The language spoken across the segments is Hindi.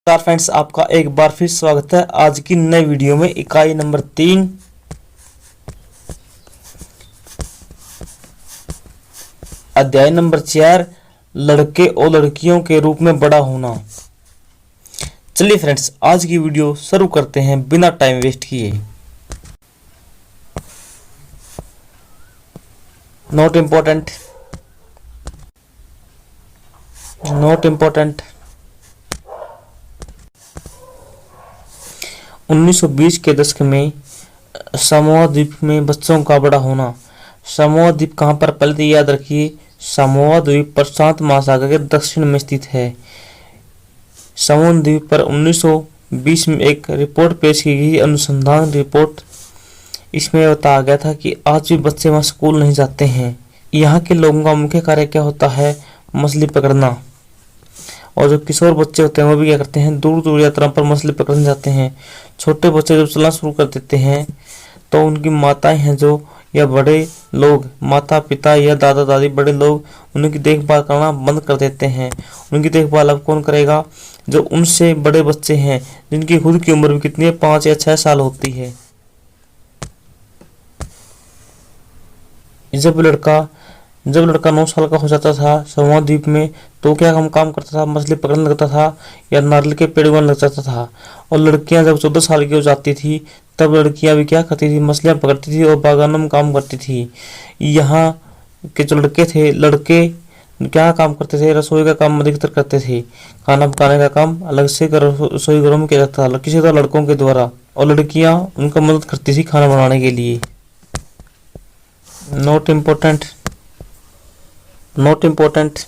नमस्कार फ्रेंड्स, आपका एक बार फिर स्वागत है आज की नई वीडियो में। इकाई नंबर 3 अध्याय नंबर 4 लड़के और लड़कियों के रूप में बड़ा होना। चलिए फ्रेंड्स, आज की वीडियो शुरू करते हैं बिना टाइम वेस्ट किए। नोट इम्पोर्टेंट 1920 के दशक में समोआ द्वीप में बच्चों का बड़ा होना। समोआ द्वीप कहाँ पर, पहले तो याद रखिए, समोआ द्वीप प्रशांत महासागर के दक्षिण में स्थित है। समोआ द्वीप पर 1920 में एक रिपोर्ट पेश की गई, अनुसंधान रिपोर्ट। इसमें बताया गया था कि आज भी बच्चे वहाँ स्कूल नहीं जाते हैं। यहाँ के लोगों का मुख्य कार्य क्या होता है? मछली पकड़ना। और जो किशोर बच्चे होते हैं वो भी क्या करते हैं? दूर दूर यात्रा पर मछली पकड़ने जाते हैं। छोटे बच्चे जब चलना शुरू कर देते हैं तो उनकी माताएं हैं जो, या बड़े लोग, माता पिता या दादा दादी, बड़े लोग उनकी देखभाल करना बंद कर देते हैं। उनकी देखभाल अब कौन करेगा? जो उनसे बड़े बच्चे हैं, जिनकी खुद की उम्र भी कितनी है, 5 या 6 साल होती है। जब लड़का 9 साल का हो जाता था समोआ द्वीप में, तो क्या हम काम करता था? मछली पकड़ने लगता था या नारियल के पेड़ उगाने लग जाता था। और लड़कियां जब 14 साल की हो जाती थी, तब लड़कियां भी क्या करती थी? मछलियां पकड़ती थी और बागानों में काम करती थी। यहाँ के जो लड़के क्या काम करते थे? रसोई का काम अधिकतर करते थे। खाना पकाने का काम अलग से रसोई घरों में किया जाता था, किसी तरह लड़कों के द्वारा, और लड़कियां उनका मदद करती थी खाना बनाने के लिए। नोट इम्पोर्टेंट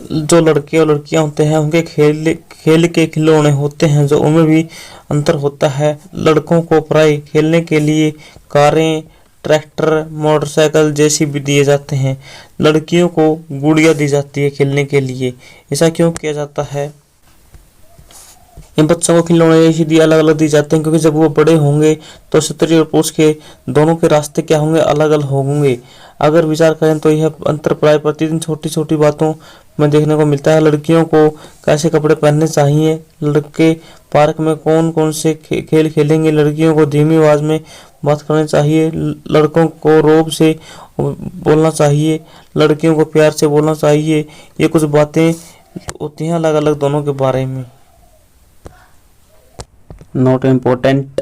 जो लड़के और लड़कियां होते हैं उनके खेल के खिलौने होते हैं, जो उनमें भी अंतर होता है। लड़कों को प्राय खेलने के लिए कारें, ट्रैक्टर, मोटरसाइकिल जैसी भी दिए जाते हैं। लड़कियों को गुड़िया दी जाती है खेलने के लिए। ऐसा क्यों किया जाता है? इन बच्चों को खिलौने इसलिए अलग अलग दिए जाते हैं क्योंकि जब वो बड़े होंगे तो स्त्री और पुरुष के दोनों के रास्ते क्या होंगे? अलग अलग होंगे। अगर विचार करें तो यह अंतर प्राय प्रतिदिन छोटी छोटी बातों में देखने को मिलता है। लड़कियों को कैसे कपड़े पहनने चाहिए, लड़के पार्क में कौन कौन से खेल खेलेंगे, लड़कियों को धीमी आवाज में बात करनी चाहिए, लड़कों को रोब से बोलना चाहिए, लड़कियों को प्यार से बोलना चाहिए। ये कुछ बातें होती हैं अलग अलग दोनों के बारे में। नोट इम्पोर्टेंट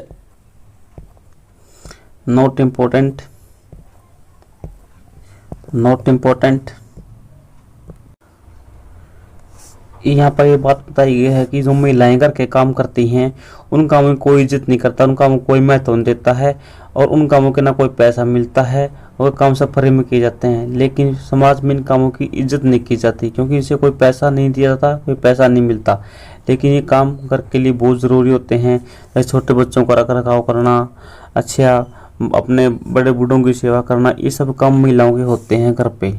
यहाँ पर ये बात बताई गई है कि जो महिलाएं घर के काम करती हैं उन कामों की कोई इज्जत नहीं करता, उन कामों को कोई महत्व नहीं देता है, और उन कामों के ना कोई पैसा मिलता है, और काम सब फ्री में किए जाते हैं। लेकिन समाज में इन कामों की इज्जत नहीं की जाती क्योंकि इसे कोई पैसा नहीं दिया जाता, कोई पैसा नहीं मिलता। लेकिन ये काम घर के लिए बहुत ज़रूरी होते हैं, जैसे छोटे बच्चों का रख रखाव करना, अच्छा अपने बड़े बूढ़ों की सेवा करना, ये सब काम महिलाओं के होते हैं घर पे।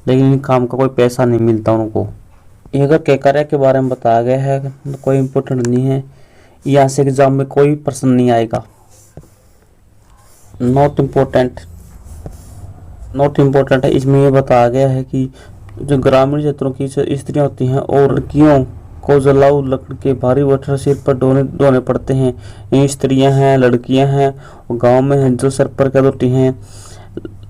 लेकिन इन काम का कोई पैसा नहीं मिलता उनको। ये घर के कार्य के बारे में बताया गया है, कोई इम्पोर्टेंट नहीं है, यहाँ से एग्जाम में कोई प्रश्न नहीं आएगा। नोट इम्पोर्टेंट है, इसमें ये बताया गया है कि जो ग्रामीण क्षेत्रों की स्त्रियां होती हैं और लड़कियों को जलाऊ लकड़ी के भारी बर्तन सिर पर ढोने पड़ते हैं। ये स्त्रियां हैं, लड़कियां हैं, गांव में हैं, जो सर पर क्या ढोती हैं?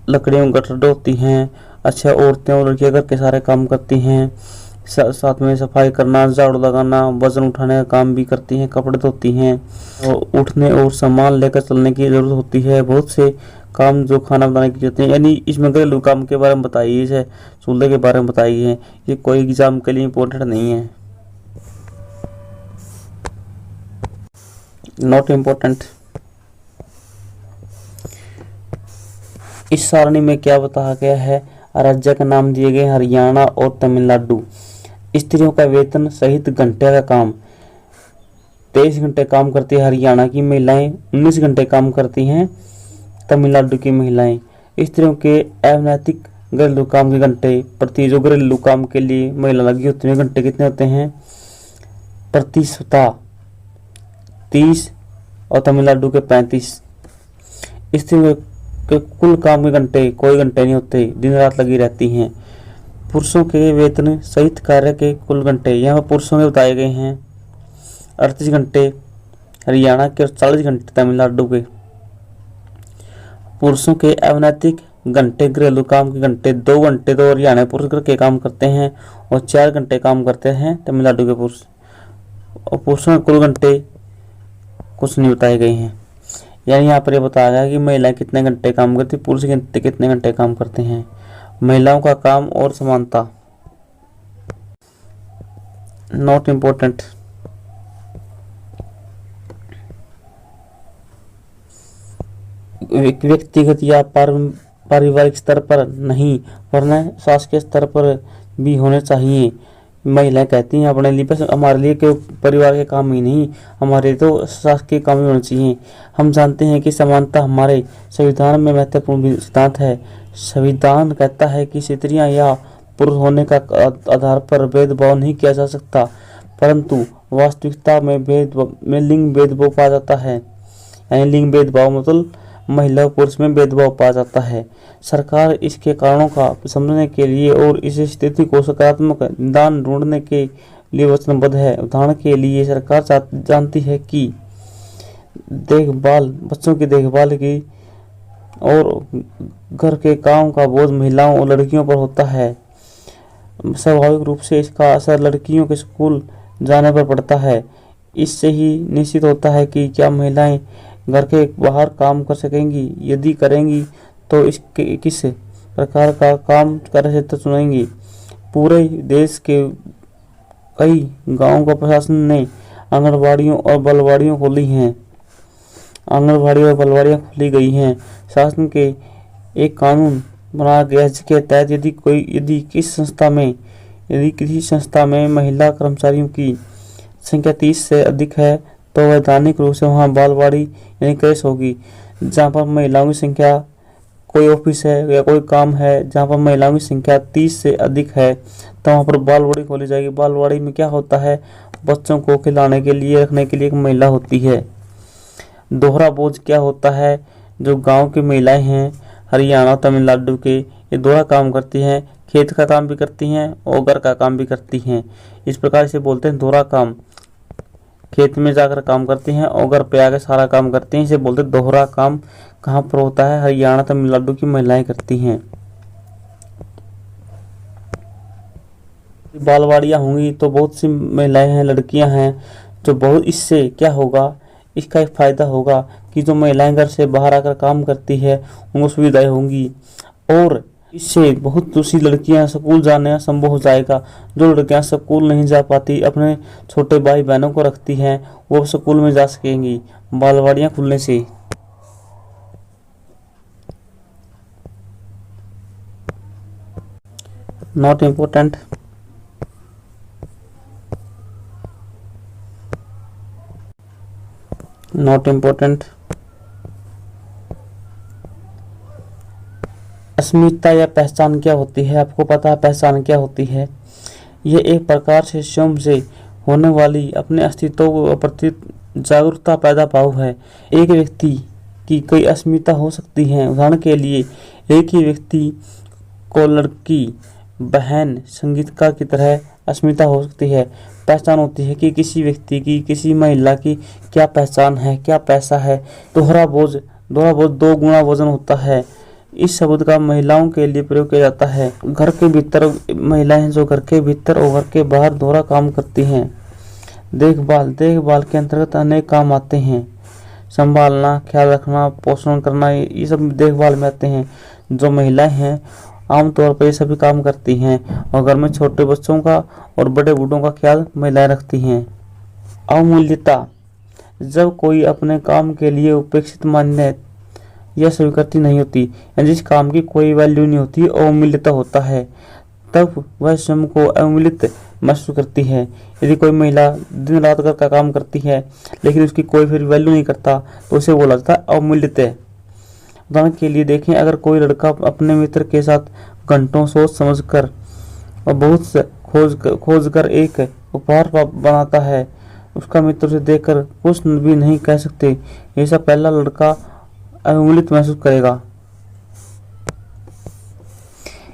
लकड़ियों गटर ढोती हैं। अच्छा, औरतें और लड़कियां घर के सारे काम करती हैं, साथ में सफाई करना, झाड़ू लगाना, वजन उठाने का काम भी करती हैं, कपड़े धोती हैं, और उठने और सामान लेकर चलने की जरूरत होती है। बहुत से काम जो खाना बनाने की होते हैं, यानी इसमें घरेलू काम के बारे में बताइए, इसे चूल्हे के बारे में बताइए। ये कोई एग्जाम के लिए इम्पोर्टेंट नहीं है। नोट इम्पोर्टेंट इस सारणी में क्या बताया गया है? राज्य का नाम दिए गए हरियाणा और तमिलनाडु। स्त्रियों का वेतन सहित घंटे का काम 23 घंटे काम करती है हरियाणा की महिलाएं, 19 घंटे काम करती हैं तमिलनाडु की महिलाएं। स्त्रियों के अनैतिक घरेलू काम के घंटे प्रति, जो घरेलू काम के लिए महिला लगी होती है, घंटे कितने होते हैं प्रति सप्ताह? 30 और तमिलनाडु के 35। स्त्रियों के कुल काम के घंटे कोई घंटे नहीं होते, दिन रात लगी रहती हैं। पुरुषों के वेतन सहित कार्य के कुल घंटे यहाँ पर पुरुषों के बताए गए हैं 38 घंटे हरियाणा के और 40 घंटे तमिलनाडु के। पुरुषों के अनैतिक घंटे घरेलू काम के घंटे 2 घंटे तो हरियाणा पुरुष घर के काम करते हैं और 4 घंटे काम करते हैं तमिलनाडु के पुरुष। और पुरुषों के कुल घंटे कुछ नहीं बताए गए हैं। यानी यहाँ पर यह बताया गया कि महिलाएं कितने घंटे काम करती, पुरुष कितने घंटे काम करते हैं। महिलाओं का काम और समानता नॉट इम्पोर्टेंट। व्यक्तिगत या पारिवारिक स्तर पर नहीं वरना शासकीय स्तर पर भी होने चाहिए। महिलाएं कहती हैं अपने लिए बस हमारे लिए क्यों परिवार के काम ही नहीं, हमारे तो शासकीय काम ही होने चाहिए। हम जानते हैं कि समानता हमारे संविधान में महत्वपूर्ण सिद्धांत है। संविधान कहता है कि स्त्रियां या पुरुष होने का आधार पर भेदभाव नहीं किया जा सकता, परंतु वास्तविकता में लिंग भेदभाव पाया जाता है। यानी लिंग भेदभाव मतलब महिला और पुरुष में भेदभाव पाया जाता है। सरकार इसके कारणों का समझने के लिए और इस स्थिति को सकारात्मक निदान ढूंढने के लिए वचनबद्ध है। उदाहरण के लिए सरकार जानती है कि बच्चों की देखभाल की और घर के काम का बोझ महिलाओं और लड़कियों पर होता है। स्वाभाविक रूप से इसका असर लड़कियों के स्कूल जाने पर पड़ता है। इससे ही निश्चित होता है कि क्या महिलाएं घर के बाहर काम कर सकेंगी, यदि करेंगी तो इसके किस प्रकार का काम कार्य क्षेत्र चुनेंगी। पूरे देश के कई गांवों का प्रशासन ने आंगनबाड़ियों और बलवाड़ियों खोली हैं। आंगनबाड़ी और बलवाड़ियाँ खोली गई हैं। शासन के एक कानून बनाया गया जिसके तहत यदि किसी संस्था में महिला कर्मचारियों की संख्या 30 से अधिक है तो वैधानिक रूप से वहाँ बालवाड़ी यानी क्रेश होगी। जहाँ पर महिलाओं की संख्या, कोई ऑफिस है या कोई काम है जहाँ पर महिलाओं की संख्या 30 से अधिक है तो वहाँ पर बालवाड़ी खोली जाएगी। बालवाड़ी में क्या होता है, बच्चों को खिलाने के लिए रखने के लिए एक महिला होती है। दोहरा बोझ क्या होता है, जो गांव की महिलाएं हैं हरियाणा तमिलनाडु के, ये दोहरा काम करती हैं, खेत का काम भी करती हैं और घर का काम भी करती हैं। इस प्रकार से बोलते हैं दोहरा काम। खेत में जाकर काम करती हैं और घर पे आकर सारा काम करती हैं, इसे बोलते हैं दोहरा काम। कहाँ पर होता है, हरियाणा तमिलनाडु की महिलाएं करती हैं। बालवाड़ियाँ होंगी तो बहुत सी महिलाएं हैं, लड़कियां हैं जो बहुत, इससे क्या होगा, इसका एक फायदा होगा कि जो महिलाएं घर से बाहर आकर काम करती है उनको सुविधाएं होंगी और इससे बहुत दूसरी लड़कियां स्कूल जाना संभव हो जाएगा। जो लड़कियां स्कूल नहीं जा पाती, अपने छोटे भाई बहनों को रखती हैं, वो स्कूल में जा सकेंगी बालवाड़ियां खुलने से। Not important. Not important. अस्मिता या पहचान क्या होती है? आपको पता है पहचान क्या होती है? यह एक प्रकार से स्वयं से होने वाली अपने अस्तित्व के प्रति जागरूकता पैदा भाव है। एक व्यक्ति की कई अस्मिता हो सकती हैं। उदाहरण के लिए एक ही व्यक्ति को लड़की, बहन, संगीतकार की तरह अस्मिता हो सकती है। पहचान होती है कि किसी व्यक्ति की, किसी महिला की क्या पहचान है, क्या पैसा है। दोहरा बोझ 2 गुना वजन होता है। इस शब्द का महिलाओं के लिए प्रयोग किया जाता है। घर के भीतर महिलाएं जो घर के भीतर और घर के बाहर दोहरा काम करती हैं। देखभाल के अंतर्गत अनेक काम आते हैं। संभालना, ख्याल रखना, पोषण करना, ये सब देखभाल में आते हैं। जो महिलाएं हैं आमतौर पर ये सभी काम करती हैं और घर में छोटे बच्चों का और बड़े बूढ़ों का ख्याल महिलाएं रखती हैं। अवमूल्यता, जब कोई अपने काम के लिए उपेक्षित मान्य या स्वीकृति नहीं होती, जिस काम की कोई वैल्यू नहीं होती, अवमूल्यता होता है, तब वह स्वयं को अवमूल्यत महसूस करती है। यदि कोई महिला दिन रात घर का काम करती है लेकिन उसकी कोई फिर वैल्यू नहीं करता तो उसे बोला जाता है अवमूल्यत। उदाहरण के लिए देखें, अगर कोई लड़का अपने मित्र के साथ घंटों सोच समझ कर और बहुत खोज कर एक उपहार बनाता है, उसका मित्र उसे देखकर कुछ भी नहीं कह सकते, ऐसा पहला लड़का अवमूल्यत महसूस करेगा।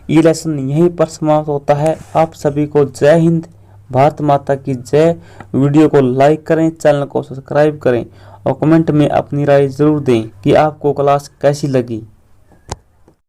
ये लेसन यहीं पर समाप्त होता है। आप सभी को जय हिंद, भारत माता की जय। वीडियो को लाइक करें, चैनल को सब्सक्राइब करें और कमेंट में अपनी राय जरूर दें कि आपको क्लास कैसी लगी।